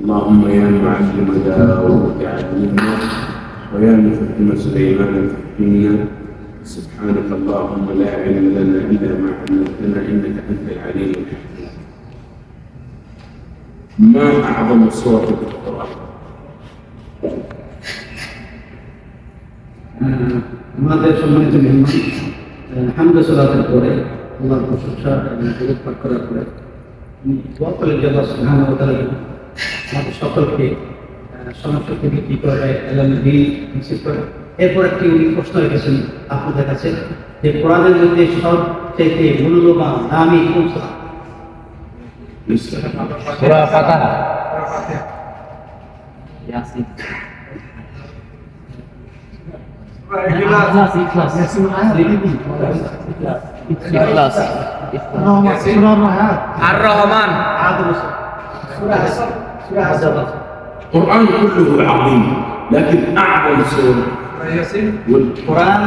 اللهم يا معلم داود علمنا ويا مفهم سليمان فهمنا. سبحانك اللهم لا علم لنا الا ما علمتنا انك انت العليم الحكيم. ما اعظم سوره في القران؟ আমাদের সম্মানিত মেহমান হামদে সালাতের পরে আল্লাহর প্রশংসা এবং পাঠ করার পরে দোয়া করলেন যে আল্লাহ সুবহানাহু ওয়া তাআলা আমাদের সকলকে সমস্যাকে বৃদ্ধি করে এলমের দিন নিশ্চিত করে। এরপর একটি উনি প্রশ্ন রেখেছেন আপনাদের কাছে যে কোরআনের মধ্যে সবচেয়ে মূল্যবান দামি কোন সূরা? সূরা ফাতিহা। ইয়াসিন। ইখলাস। আর-রহমান। القرآن كله عظيم لكن أعظم سورة কোরআন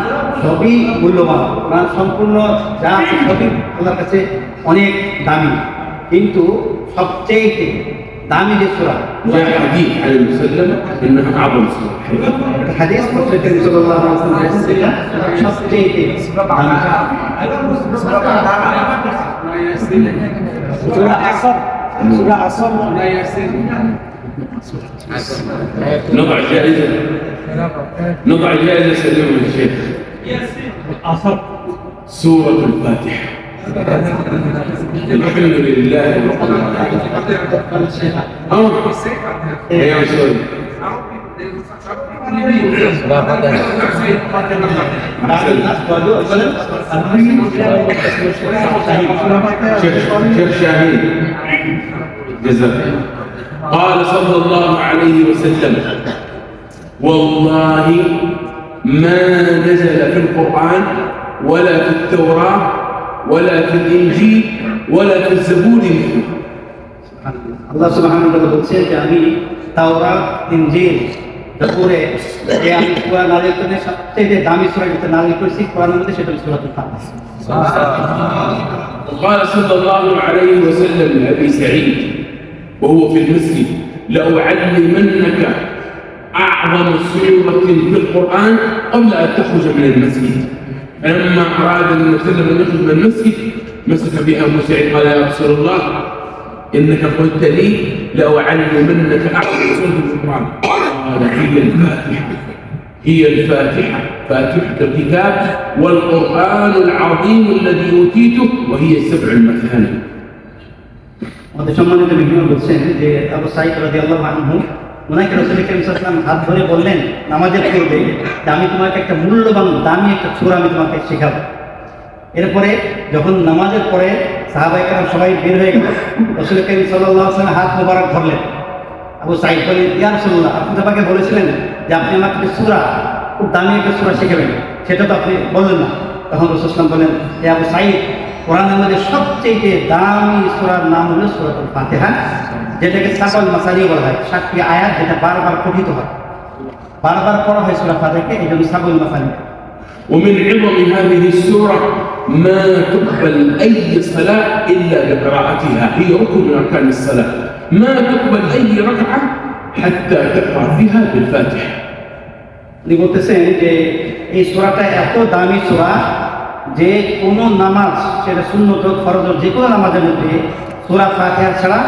সবই মূল্যবান, কোরআন সম্পূর্ণ যা আছে সবই আল্লাহর কাছে অনেক দামি, কিন্তু সবচেয়ে দামি যে সূরা جاء حديث عن المسلم إنها أعظم سورة. হাদিস প্রত্যেক সাল্লাল্লাহু আলাইহি ওয়াসাল্লাম সবচেয়ে দামি সূরা আসর। সূরা আসর نضع جائزة سلموا للشيخ. سورة الفاتحة. الحمد لله رب العالمين. يا سوري. সূরা ফাতিহা। شيخ شاهين جزاك الله. قال صلى الله عليه وسلم: والله ما نزل في القرآن ولا في التوراة ولا في الإنجيل ولا في الزبور مثله. আল্লাহ সুবহানাহু ওয়া তাআলা বলছেন যে আমি তাওরাত, ইনজিল, জবুরে যে আমি কোরআন নাযিল করে সবচেয়ে দামি সূরা যেটা নাযিল করেছি কোরআনের মধ্যে সেটা সূরাতুল ফাতিহা। قال صلى الله عليه وسلم لأبي سعيد وهو في المسجد: لأعلمنك أعظم سورة في القرآن قبل أن تخرج من المسجد. فلما أراد النبي صلى الله عليه وسلم أن يخرج من المسجد مسك بها أبو سعيد قال: يا رسول الله إنك قلت لي لأعلمنك أعظم سورة في القرآن. قال: هي الفاتحة. هي الفاتحة، فاتحة الكتاب والقرآن العظيم الذي أوتيته وهي السبع المثاني. আমাদের সম্মানিত মেহমান বলছেন যে আবু সাঈদ রাদিয়াল্লাহু আনহু ওনাকে রাসূল করিম সাল্লাল্লাহু আলাইহি ওয়াসাল্লাম হাত ধরে বললেন নামাজের পূর্বে যে আমি তোমাকে একটা মূল্যবান দামি একটা সূরা আমি তোমাকে শেখাবো। এরপরে যখন নামাজের পরে সাহাবায়ে কেরাম সবাই বের হয়ে গেল, রাসূল করিম সাল্লাল্লাহু আলাইহি ওয়াসাল্লাম হাত মোবারক ধরলেন। আবু সাঈদ বললেন, ইয়া রাসূলুল্লাহ, আপনি তো আমাকে বলেছিলেন যে আপনি আমাকে একটা সূরা, খুব দামি একটা সূরা শেখাবেন, সেটা তো আপনি বললেন না। তখন রাসূল সাল্লাল্লাহু আলাইহি ওয়াসাল্লাম বললেন, হে আবু সাঈদ, কোরআনের মধ্যে সবচেয়ে দামি সূরার নাম হলো সূরাতুল ফাতিহা, যেটাকে সাবাল মাসানি বলা হয়, 7টি আয়াত যেটা বারবার পঠিত হয়, বারবার পড়া হয় সূরা ফাতিহাকে, এই জন্য সাবাল মাসানি। ومن عظم هذه السورة ما تقبل أي صلاة إلا بقراءتها، هي ركن من أركان الصلاة. ما تقبل أي ركعة حتى تقرأ فيها بالفاتحة. উনি বলতেছেন যে এই সূরাটা এত দামি সূরা যে কোনো নামাজ, সেটা সুন্নত হোক ফরজ হোক, যে কোনো নামাজের মধ্যে সূরা ফাতিহা ছাড়া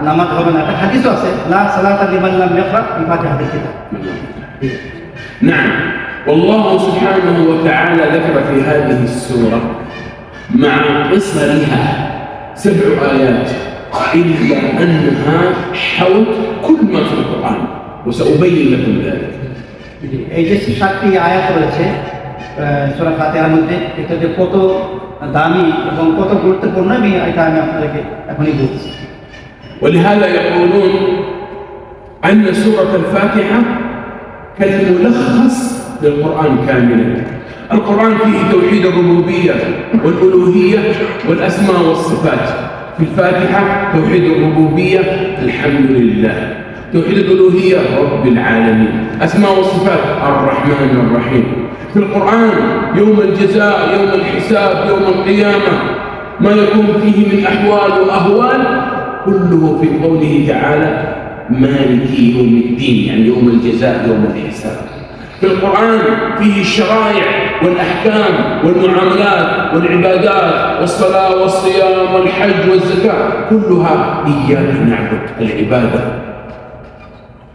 নামাজ হবে না। একটা হাদিসও আছে, লা সালাতা লিমান লাম ইয়াকরা বিফাতিহাতিল কিতাব। نعم، والله سبحانه وتعالى ذكر في هذه السورة مع قصرها 7 آيات إلا أنها حوت كل ما في القرآن وسأبين لكم ذلك. এই যে 7টি আয়াত রয়েছে সূরা ফাতিহার মধ্যে, এটা যে কত দামি এবং কত গুরুত্বপূর্ণ এটা আমি আপনাদেরকে এখনই বলছি। ولهذا يقولون أن سورة الفاتحة كالملخص للقرآن كاملا. القرآن فيه توحيد الربوبية والألوهية والأسماء والصفات. في الفاتحة توحيد الربوبية الحمد لله، توحيد الألوهية رب العالمين، أسماء وصفات الرحمن الرحيم. في القرآن يوم الجزاء، يوم الحساب، يوم القيامة، ما يكون فيه من أحوال وأهوال كله في قوله تعالى مالك يوم الدين، يعني يوم الجزاء يوم الحساب. في القرآن فيه الشرائع والأحكام والمعاملات والعبادات والصلاة والصيام والحج والزكاة، كلها إياك نعبد، العبادة.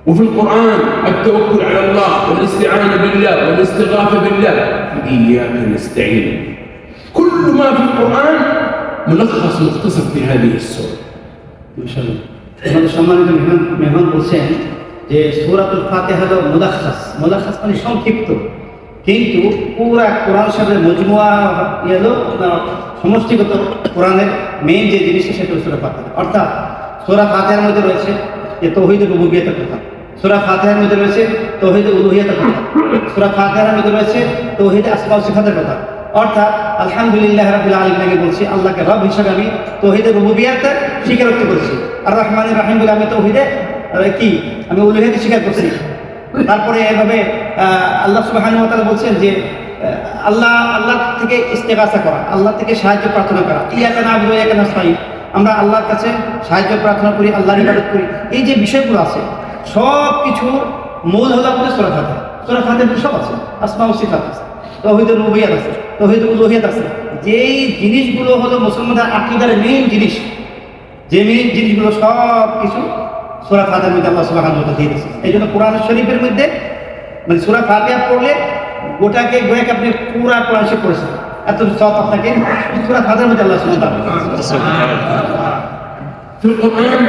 وفي القرآن التوكل على الله والاستعانة بالله والاستغاثة بالله، إياك نستعين. كل ما في القرآن ملخص مختصر في هذه السورة. মাশাআল্লাহ। আমাদের সম্মানিত মেহমান বলছেন যে সূরাতুল ফাতিহা হলো মুলাখাস মানে সংক্ষিপ্ত, কিন্তু পুরা কোরআন শরীফের মজমুয়া হলো সমষ্টিগত কোরআনের মেইন যে জিনিসটা সেটা হলো সূরা ফাতিহা। অর্থাৎ সূরা ফাতিহার মধ্যে রয়েছে যে তাওহীদুর রুবুবিয়্যাতের কথা, সূরা ফাতিহার মধ্যে রয়েছে তাওহীদুল উলুহিয়্যাতের কথা, সূরা ফাতিহার মধ্যে রয়েছে তাওহীদ আসমা ও সিফাতের কথা। অর্থাৎ আলহামদুলিল্লাহ রাব্বিল আলামিন আগে বলছি, আল্লাহকে রব হিসেবে আমি তাওহীদের রুবুবিয়্যাতে স্বীকারোক্তি করছি, আর রহমানির রহিম বলে আমি তাওহীদে কি আমি উলুহিয়্যাতে স্বীকার করছি। তারপরে এভাবে আল্লাহ সুবহানাহু ওয়া তাআলা বলছেন যে আল্লাহ থেকে ইস্তেগাসা করা, আল্লাহ থেকে সাহায্য প্রার্থনা করা, ইয়াকা না'বুদু ওয়া ইয়াকা নাস্তাঈন, আমরা আল্লাহর কাছে সাহায্য প্রার্থনা করি, আল্লাহর ইবাদত করি। এই যে বিষয়গুলো আছে সব কিছুর মূল হলো আমাদের সূরা ফাতিহা। সূরা ফাতিহাতে সব আছে, আসমা ও সিফাত আছে, তাওহীদুর রুবুবিয়্যাত আছে, তাওহীদুল উলুহিয়্যাত আছে। যেই জিনিসগুলো হলো মুসলমানদের আকীদার মেইন জিনিস, যে মেইন জিনিসগুলো সব কিছু সূরা ফাতিহার মধ্যে আল্লাহ সুবহানাহু ওয়া তাআলা দিয়ে দিয়েছেন। এই জন্য কোরআন শরীফের মধ্যে মানে সূরা ফাতিহা পড়লে গোটাকে গোয়াকে আপনি পুরা কোরআন শরীফ পড়েছেন, এত সব আপনাকে সূরা ফাতিহার মধ্যে আল্লাহ সুবহানাহু ওয়া তাআলা। في القرآن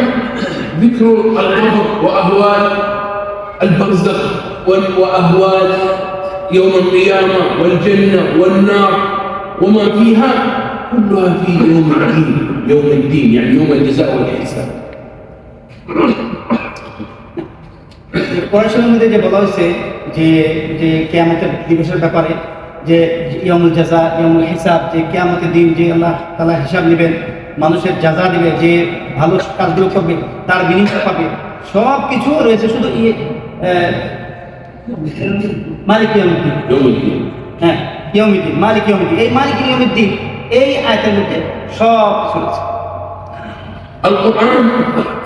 ذكر القبر وأهوال البرزخ وأهوال يوم القيامة والجنة والنار وما فيها، كلها في يوم الدين يعني يوم الجزاء والحساب. কোরআন শরীফের মধ্যে যে বলা হয়েছে যে যে কিয়ামতের দিবসের ব্যাপারে, যে ইয়াউমুল জাযা ইয়াউমুল হিসাব, যে কিয়ামতের দিন যে আল্লাহ তাআলা হিসাব নেবেন, মানুষের জাযা দিবে, যে ভালো কাজগুলো করবে তার বিনিময় পাবে, সব কিছু রয়েছে শুধু মালিক ইয়াউমিদ্দিন। হ্যাঁ, ইয়াউমিদ্দিন, মালিক ইয়াউমিদ্দিন, এই মালিক ইয়াউমিদ্দিন এই আয়াতের মধ্যে সব কিছু রয়েছে। القرآن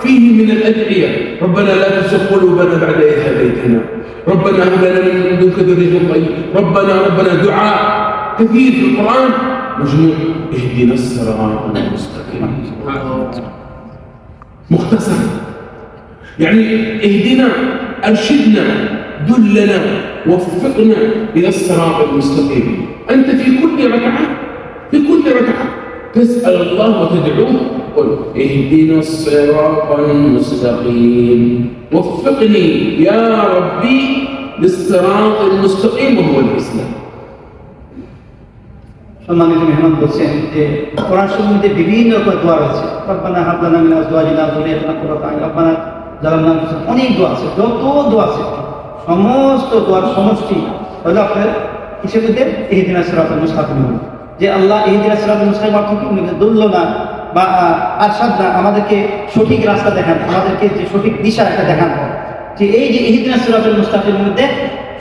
فيه من الأدعية ربنا لا تزغ قلوبنا بعد إذ هديتنا ربنا هب لنا من لدنك ذرية طيبة ربنا دعاء كثير في القرآن مجموع اهدنا الصراط المستقيم مختصر يعني اهدنا أرشدنا دلنا وفقنا إلى الصراط المستقيم. أنت في كل ركعة تسأل الله وتدعوه قل اهدنا الصراط المستقيم وفقني يا ربي للصراط المستقيم وهو الإسلام. সম্মানিত মেহমান বলছেন যে কোরআন শরীফের মধ্যে বিভিন্ন রকমের দোয়া রয়েছে, রব্বানা হাব লানা মিন আজওয়াজিনা ওয়া যুররিয়্যাতিনা কুররাতা আ'ইউন, রব্বানা জালামনা আনফুসানা, অনেক দোয়া আছে। যত দোয়া আছে সমস্ত দোয়ার সমষ্টি হলো আপনার কিসের মধ্যে ইহদিনাস সিরাতাল মুস্তাকিম, যে আল্লাহ ইহদিনাস সিরাতাল মুস্তাকিম অর্থ কি, দুল্লনা বা আরশাদ না, আমাদেরকে সঠিক রাস্তা দেখান, আমাদেরকে যে সঠিক দিশা একটা দেখান, যে এই যে ইহদিনাস সিরাতাল মুস্তাকিমের মধ্যে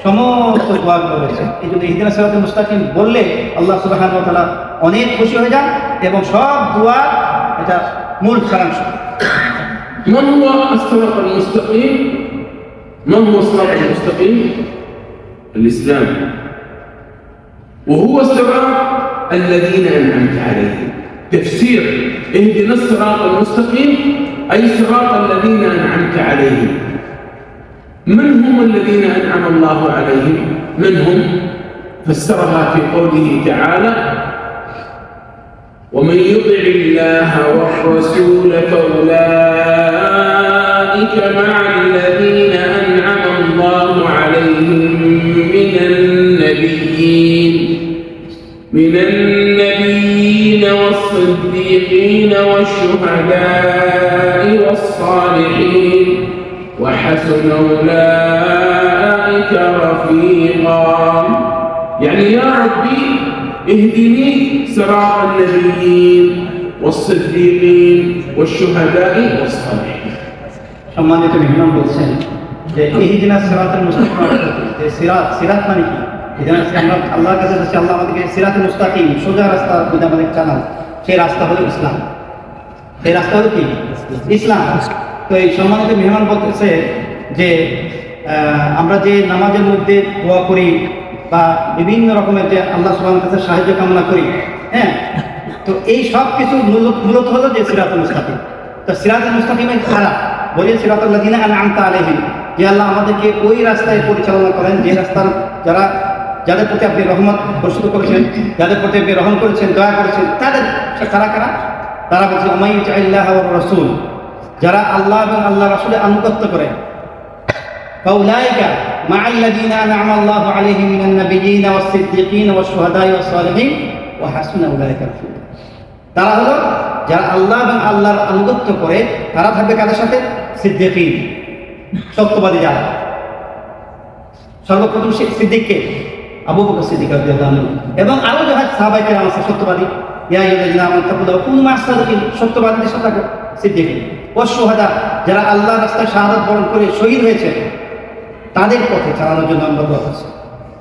সমস্ত দোয়াগুলো রয়েছে। এই জন্য ইহদিনাস সিরাতাল মুস্তাকিম বললে আল্লাহ সুবহানাহু ওয়া তাআলা অনেক খুশি হয়ে যান এবং সব দোয়া এটা মূল সারাংশ। ما هو الصراط المستقيم؟ ما هو الصراط المستقيم؟ الإسلام، وهو الصراط الذين أنعمت عليهم. تفسير اهدنا الصراط المستقيم أي صراط الذين أنعمت عليهم. من هم الذين أنعم الله عليهم؟ من هم؟ فسرها في قوله تعالى ومن يطع الله والرسول فأولئك مع الذين أنعم الله عليهم من النبيين والصديقين والشهداء والصالحين وحسن أولئك رفيقا. يعني يا ربي اهدني صراط النبيين والصديقين والشهداء والصالحين. সম্মানিত মেহমান বলছেন যে ইহদিনাস সিরাতাল মুস্তাকিম, যে সিরাত মানে কি? আমরা আল্লাহর কাছে যাচ্ছি, আল্লাহ আমাদেরকে সিরাতুল মুস্তাকিম সোজা রাস্তা আমাদের জানান, সেই রাস্তা হলো ইসলাম। সেই রাস্তা হলো কি? ইসলাম। তো এই সম্মানিত মেহমান বলতেছে যে আমরা যে নামাজের মধ্যে দোয়া করি বা বিভিন্ন রকমের যে আল্লাহ সুবহানাহু কাছে সাহায্য কামনা করি, হ্যাঁ, তো এই সব কিছু মূলত হলো যে সিরাতুল মুস্তাকিম। তো সিরাতুল মুস্তাকিমের খারাপ বলি সিরাতুল লাযিনা আনআমতা আলাইহিম, যে আল্লাহ আমাদেরকে ওই রাস্তায় পরিচালনা করেন যে রাস্তার যাদের প্রতি আপনি রহমত বর্ষিত করেছেন, যাদের প্রতি আপনি রহম করেছেন, দয়া করেছেন, তারা কারা? তারা বলছে ওমাই ইউতিল্লাহ ওয়া রাসূল, যারা আল্লাহ এবং আল্লাহ রাসূলের আনুগত্য করে। ফাউলাইকা মাআল্লাযিনা আনআমা আল্লাহু আলাইহিম মিনান নাবিয়্যিনা ওয়াস সিদ্দীকিনা ওয়াশ শুহাদাই ওয়াস সালিহিন ওয়া হাসুনা উলাইকা রাফিকা। তারা হলো যারা আল্লাহ এবং আল্লাহর আনুগত্য করে, তারা থাকবে কাদের সাথে? সিদ্দীকিন, সত্যবাদী যারা। সর্বপ্রথম সিদ্দিককে আবু বকর সিদ্দিক রাদিয়াল্লাহু আনহু, এবং আরো যারা সাহাবায়ে কেরাম আছে সত্যবাদী, ইয়া আইয়ুহাল্লাযিনা আমানু তাকুল্লাহ ওয়া কুনু মা'আস সাদিকিন, সত্যবাদীদের সাথে থাকো সিদ্দিকিন। ওয়াস শুহাদা, যারা আল্লাহর রাস্তায় শাহাদাত বরণ করে শহীদ হয়েছে, তাদের পথে চালানোর জন্য আমরা দোয়া করছি।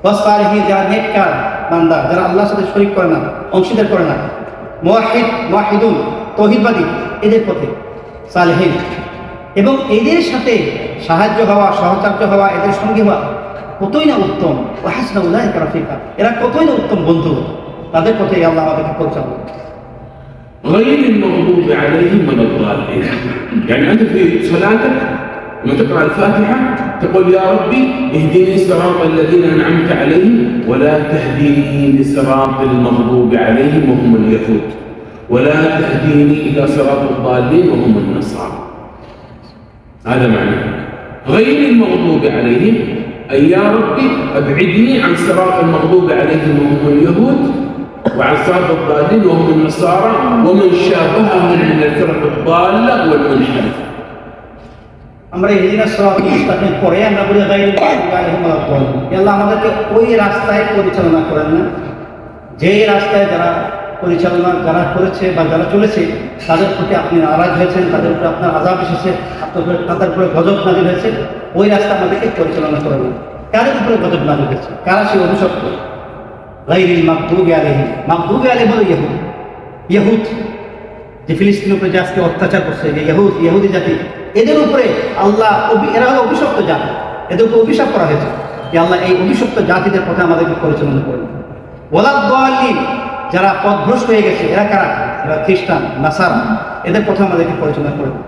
ওয়াস সালিহিন, যারা নেককার বান্দা, যারা আল্লাহর সাথে শরীক করে না, অংশীদার করে না, মুওয়াহিদুন, তাওহীদবাদী, এদের পথে সালিহিন। এবং এদের সাথে সাহায্য হওয়া, সহচর্য হওয়া, এদের সঙ্গে হওয়া কতই না উত্তম। ওয়া হাসনা উলাইকা রাফিকা, এরা কতই না উত্তম বন্ধু। তাদের পথে আল্লাহ আমাদেরকে পরিচালনা করুন। غير المغضوب عليهم ولا الضالين. يعني أنت في صلاتك لما تقرأ الفاتحة تقول يا ربي اهدني صراط الذين أنعمت عليهم ولا تهديني لصراط المغضوب عليهم وهم اليهود ولا تهديني إلى صراط الضالين وهم النصارى. هذا معناه غير المغضوب عليهم أي يا ربي أبعدني عن صراط المغضوب عليهم وهم اليهود وعن صراط الضالين وهم النصارى ومن شابههم من الفرق الضالة والمنحرفة. আমরা ইহদিনাস সিরাতাল মুস্তাকিম পরে আমরা বলি গায়রুল মাগদুবি আলাইহিম ওয়া লাদ-দাল্লিন, আল্লাহ আমাদেরকে ওই রাস্তায় পরিচালনা করেন না যে রাস্তায় যারা করেছে বা যারা চলেছে তাদের প্রতি আপনি নারাজ হয়েছেন, তাদের উপরে আপনার আযাব এসেছে, তাদের উপরে গজব নাযিল হয়েছে। ওই রাস্তা আমাদেরকে পরিচালনা করেন না। কাদের উপরে গজব নাযিল হয়েছে? কারা সেই অভিশপ্ত? গায়রিল মাগদুবি আলাইহিম, মাগদুবি আলাইহিম হলো ইহুদ, যে ফিলিস্তিনের উপরে যে আজকে অত্যাচার করছে, যে ইহুদি জাতি, এদের উপরে আল্লাহ, এরা হলো অভিশপ্ত জাতি, এদের উপরে অভিশাপ করা হয়েছে যে আল্লাহ এই অভিশপ্ত জাতিদের পথে আমাদেরকে পরিচালনা করবেন। ওয়ালাদ-দাল্লিন, যারা পথভ্রষ্ট হয়ে গেছে, এরা কারা? এরা খ্রিস্টান, নাসারা, এদের পথে আমাদেরকে পরিচালনা করবেন।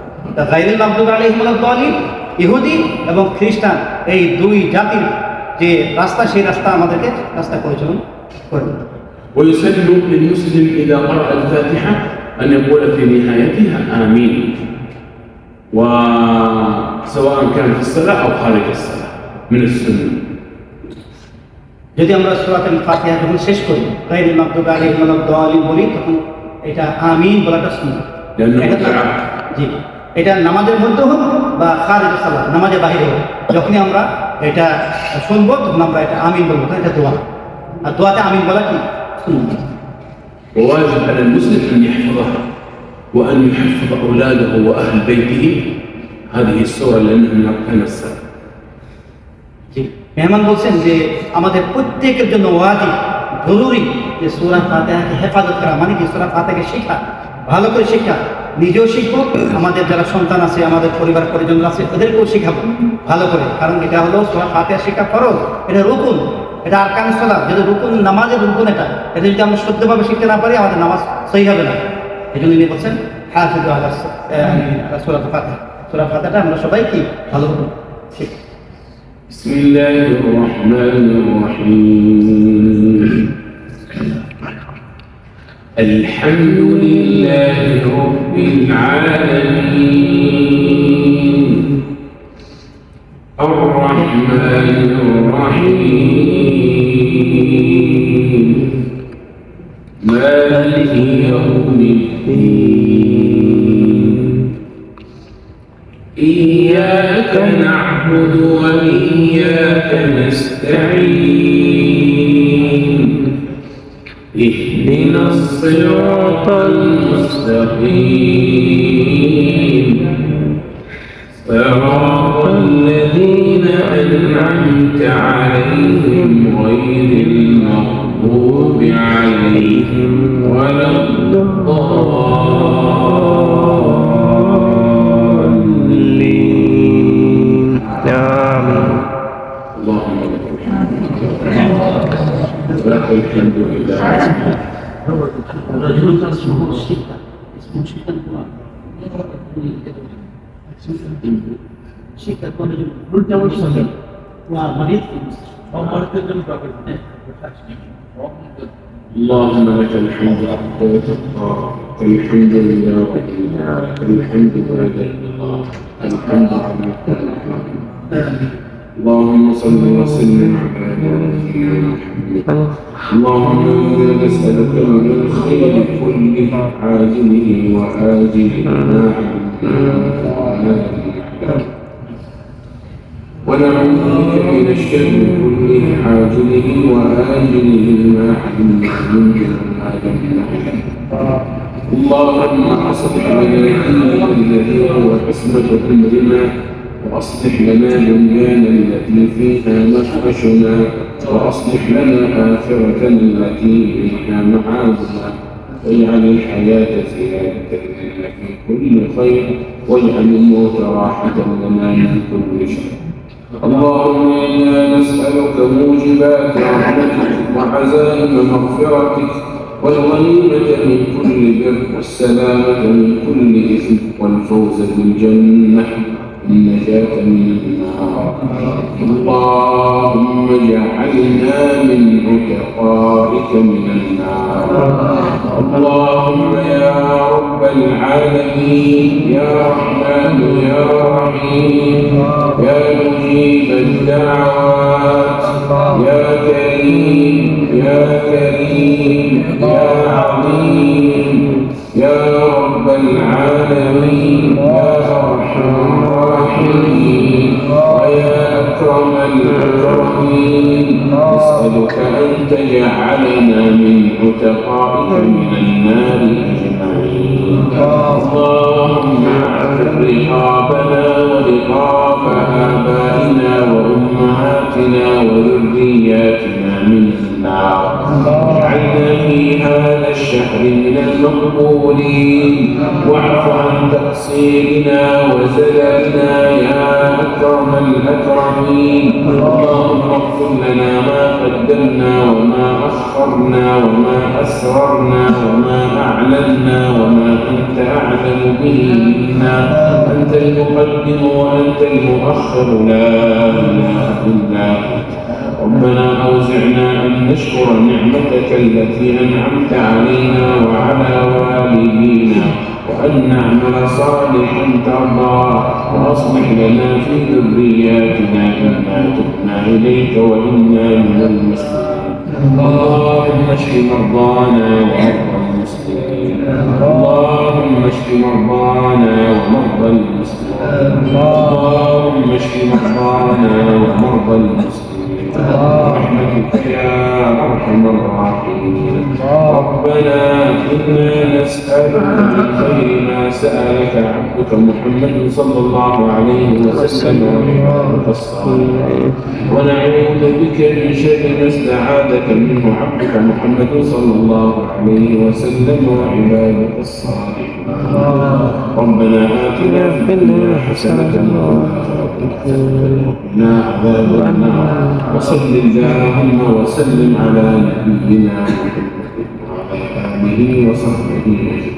গায়রিল মাগদুবি আলাইহিম ওয়া লাদ-দাল্লিন, ইহুদি এবং খ্রিস্টান, এই দুই জাতির যে রাস্তা, সেই রাস্তা আমাদেরকে রাস্তা পরিচালনা করবেন। ويسن للمسلم إذا قرأ الفاتحة أن يقول في نهايتها آمين، وسواء كان في الصلاة أو خارج الصلاة من السنة. যদি আমরা সূরাতুল ফাতিহা যখন শেষ করি গায়রিল মাগদুবি আলাইহিম ওয়া লাদ-দাল্লিন বলি, তখন এটা আমিন বলাটা সুন্নাত। জি, এটা নামাজের মধ্যে হোক বা খারিজ সালাত, নামাজের বাইরে হোক, যখনই আমরা এটা শুনবো তখন আমরা এটা আমিন বলবো, এটা দোয়া। আর দোয়াতে আমিন বলা কি সুন্নাত। وواجب على المسلم أن يحفظها وأن يحفظ أولاده وأهل بيته هذه السورة لأنها من أركان الصلاة. জি, মেহমান বলছেন যে আমাদের প্রত্যেকের জন্য ওয়াজিব, জরুরি যে সূরা ফাতিহাকে হেফাজত করা, মানে কি সূরা ফাতিহাকে শেখা, ভালো করে শেখা, নিজেও শিখবো, আমাদের যারা সন্তান আছে, আমাদের পরিবার পরিজন আছে, ওদেরকেও শেখাবো ভালো করে। কারণ এটা হলো সূরা ফাতিহা শেখা ফরজ, এটা রুকুন, এটা আরকানুস সালাত, যেটা রুকুন, নামাজের রুকুন। এটা যদি আমরা শুদ্ধভাবে শিখতে না পারি আমাদের নামাজ সহি হবে না। এই জন্য তিনি বলছেন হাফিজু আলা সূরা ফাতিহা, সূরা ফাতিহাটা আমরা সবাই কি ভালোভাবে শিখি। بسم الله الرحمن الرحيم. الحمد لله رب العالمين الرحمن الرحيم مالك يوم الدين إياك نعبد وإياك نستعين اهدنا الصراط المستقيم صراط الذين أنعمت عليهم غير المغضوب عليهم ولا الضالين. ولك الحمد لله. رجل اسمه شيكا شيكا رجل ومريض في المستشفى. اللهم لك الحمد حتى ترضى، الحمد لله الحمد لله الحمد لله. اللهم صل وسلم على نبينا محمد. اللهم انا نسالك من الخير كله عاجله واجله ما علمنا ونعوذ بك من الشر كله عاجله وآجله ما علمنا منه وما لم نعلم. اللهم أصلح لنا ديننا الذي هو عصمة أمرنا، وأصلح لنا دنيانا التي فيها معاشنا، وأصلح لنا آخرتنا التي إليها معادنا، واجعل الحياة زيادة لنا في كل خير، واجعل الموت راحة لنا من كل شر. اللهم إنا نسألك موجبات رحمتك وعزائم مغفرتك والغنيمة من كل بر والسلامة من كل إثم والفوز بالجنة والنجاة من النار. اللهم اجعلنا من عتقائك من النار. اللهم يا رب العالمين يا رحمن يا رحيم يا مجيب الدعوات يا كريم يا كريم يا عظيم يا رب العالمين يا أرحم الراحمين ويا أكرم الأكرمين، نسألك أن تجعلنا من عتقائك من النار أجمعين. اللهم اعتق رقابنا ورقاب آبائنا وأمهاتنا وذرياتنا من النار. اجعلنا في هذا الشهر من المقبولين، واعف عن تقصيرنا وزللنا يا أكرم الأكرمين. اللهم اغفر لنا ما قدمنا وما أخرنا وما أسررنا وما أعلنا وما أنت أعلم به منا. أنت المقدم وأنت المؤخر لا إله إلا أنت. ربنا أوزعنا أن نشكر نعمتك التي أنعمت علينا وعلى والدينا، وأن نعمل صالحا ترضاه، وأصلح لنا في ذرياتنا إنا تبنا إليك وإنا من المسلمين. اللهم اشف مرضانا ومرضى المسلمين. اللهم اشف مرضانا ومرضى المسلمين. اللهم اشف مرضانا ومرضى المسلمين برحمتك يا أرحم الراحمين. ربنا إنا نسألك من خير ما سألك عبدك محمد صلى الله عليه وسلم وعبادك الصالحين، ونعوذ بك من شر ما استعاذك منه عبدك محمد صلى الله عليه وسلم وعبادك الصالحين. ربنا آتنا في الدنيا حسنة وقنا عذاب النار. وصل اللهم وسلم على نبينا محمد وعلى آله وصحبه أجمعين.